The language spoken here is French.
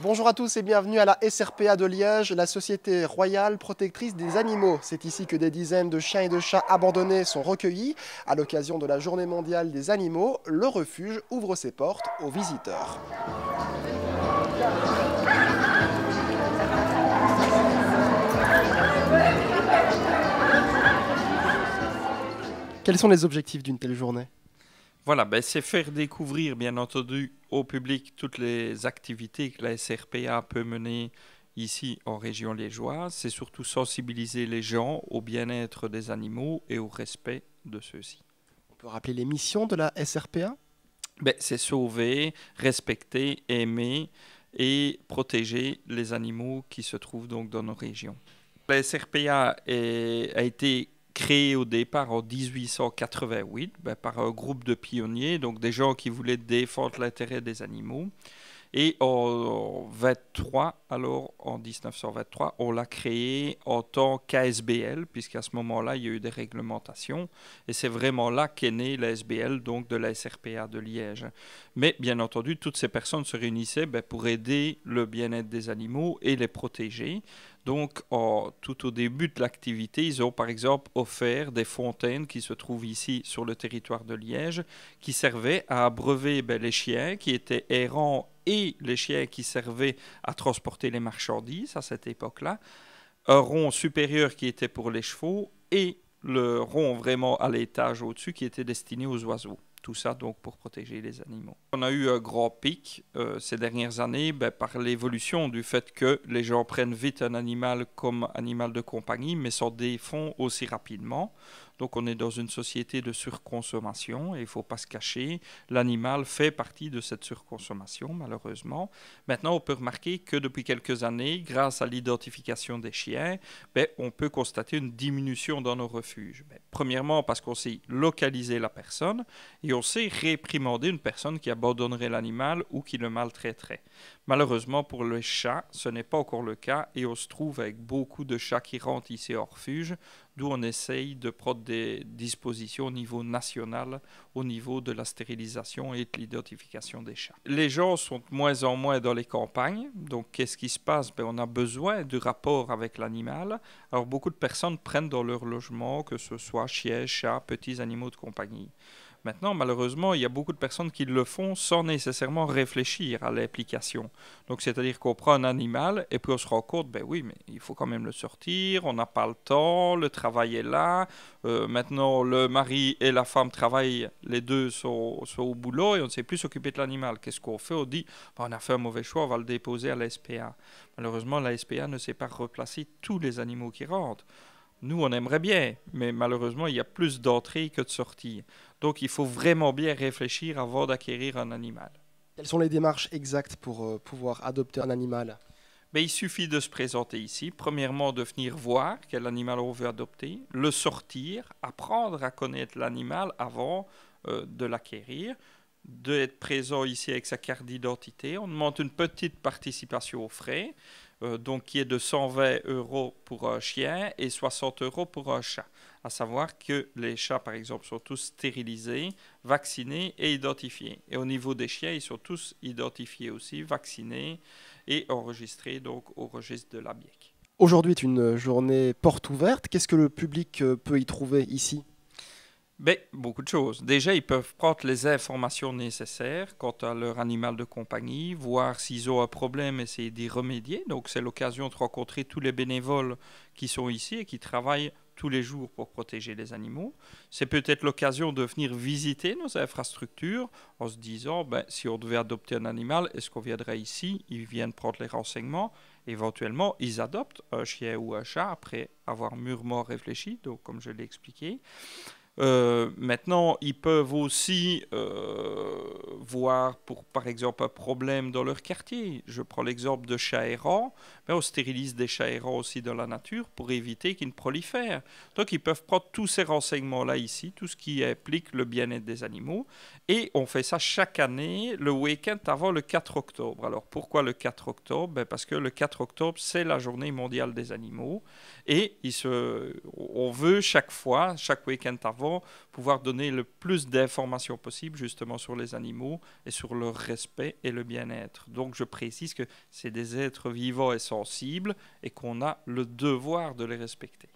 Bonjour à tous et bienvenue à la SRPA de Liège, la Société Royale Protectrice des Animaux. C'est ici que des dizaines de chiens et de chats abandonnés sont recueillis. À l'occasion de la Journée mondiale des animaux, le refuge ouvre ses portes aux visiteurs. Quels sont les objectifs d'une telle journée ? Voilà, c'est faire découvrir, bien entendu, au public toutes les activités que la SRPA peut mener ici en région liégeoise. C'est surtout sensibiliser les gens au bien-être des animaux et au respect de ceux-ci. On peut rappeler les missions de la SRPA ? C'est sauver, respecter, aimer et protéger les animaux qui se trouvent donc dans nos régions. La SRPA a été créée au départ en 1888 par un groupe de pionniers, donc des gens qui voulaient défendre l'intérêt des animaux. Et en 1923, on l'a créé en tant qu'ASBL, puisqu'à ce moment-là, il y a eu des réglementations. Et c'est vraiment là qu'est née la SBL, donc de la SRPA de Liège. Mais bien entendu, toutes ces personnes se réunissaient pour aider le bien-être des animaux et les protéger. Donc, tout au début de l'activité, ils ont par exemple offert des fontaines qui se trouvent ici sur le territoire de Liège, qui servaient à abreuver les chiens qui étaient errants et les chiens qui servaient à transporter les marchandises à cette époque-là. Un rond supérieur qui était pour les chevaux et le rond vraiment à l'étage au-dessus qui était destiné aux oiseaux. Tout ça donc pour protéger les animaux. On a eu un grand pic ces dernières années par l'évolution du fait que les gens prennent vite un animal comme animal de compagnie mais s'en défont aussi rapidement. Donc on est dans une société de surconsommation et il ne faut pas se cacher. L'animal fait partie de cette surconsommation malheureusement. Maintenant on peut remarquer que depuis quelques années, grâce à l'identification des chiens, on peut constater une diminution dans nos refuges. Premièrement parce qu'on sait localiser la personne et on sait réprimander une personne qui abandonnerait l'animal ou qui le maltraiterait. Malheureusement pour le chat, ce n'est pas encore le cas et on se trouve avec beaucoup de chats qui rentrent ici au refuge, d'où on essaye de prendre des dispositions au niveau national, au niveau de la stérilisation et de l'identification des chats. Les gens sont de moins en moins dans les campagnes, donc qu'est-ce qui se passe ? On a besoin du rapport avec l'animal. Alors beaucoup de personnes prennent dans leur logement, que ce soit chiens, chats, petits animaux de compagnie. Maintenant, malheureusement, il y a beaucoup de personnes qui le font sans nécessairement réfléchir à l'implication. Donc, c'est-à-dire qu'on prend un animal et puis on se rend compte, oui, mais il faut quand même le sortir, on n'a pas le temps, le travail est là. Maintenant, le mari et la femme travaillent, les deux sont au boulot et on ne sait plus s'occuper de l'animal. Qu'est-ce qu'on fait ? On dit, on a fait un mauvais choix, on va le déposer à la SPA. Malheureusement, la SPA ne sait pas replacer tous les animaux qui rentrent. Nous, on aimerait bien, mais malheureusement, il y a plus d'entrées que de sorties. Donc, il faut vraiment bien réfléchir avant d'acquérir un animal. Quelles sont les démarches exactes pour pouvoir adopter un animal ? Il suffit de se présenter ici. Premièrement, de venir voir quel animal on veut adopter, le sortir, apprendre à connaître l'animal avant de l'acquérir, d'être présent ici avec sa carte d'identité. On demande une petite participation aux frais. Donc qui est de 120 € pour un chien et 60 € pour un chat. À savoir que les chats, par exemple, sont tous stérilisés, vaccinés et identifiés. Et au niveau des chiens, ils sont tous identifiés aussi, vaccinés et enregistrés donc au registre de l'ABIEC. Aujourd'hui est une journée porte ouverte. Qu'est-ce que le public peut y trouver ici ? Beaucoup de choses. Déjà, ils peuvent prendre les informations nécessaires quant à leur animal de compagnie, voir s'ils ont un problème, essayer d'y remédier. Donc, c'est l'occasion de rencontrer tous les bénévoles qui sont ici et qui travaillent tous les jours pour protéger les animaux. C'est peut-être l'occasion de venir visiter nos infrastructures en se disant, si on devait adopter un animal, est-ce qu'on viendrait ici ? Ils viennent prendre les renseignements. Éventuellement, ils adoptent un chien ou un chat après avoir mûrement réfléchi, donc comme je l'ai expliqué. Maintenant, ils peuvent aussi voir pour, par exemple, un problème dans leur quartier. Je prends l'exemple de chats errants. On stérilise des chats errants aussi dans la nature pour éviter qu'ils ne prolifèrent. Donc, ils peuvent prendre tous ces renseignements-là ici, tout ce qui implique le bien-être des animaux. Et on fait ça chaque année, le week-end avant le 4 octobre. Alors, pourquoi le 4 octobre ? Parce que le 4 octobre, c'est la journée mondiale des animaux. Et on veut chaque fois, chaque week-end avant, important, pouvoir donner le plus d'informations possible justement sur les animaux et sur leur respect et le bien-être. Donc je précise que c'est des êtres vivants et sensibles et qu'on a le devoir de les respecter.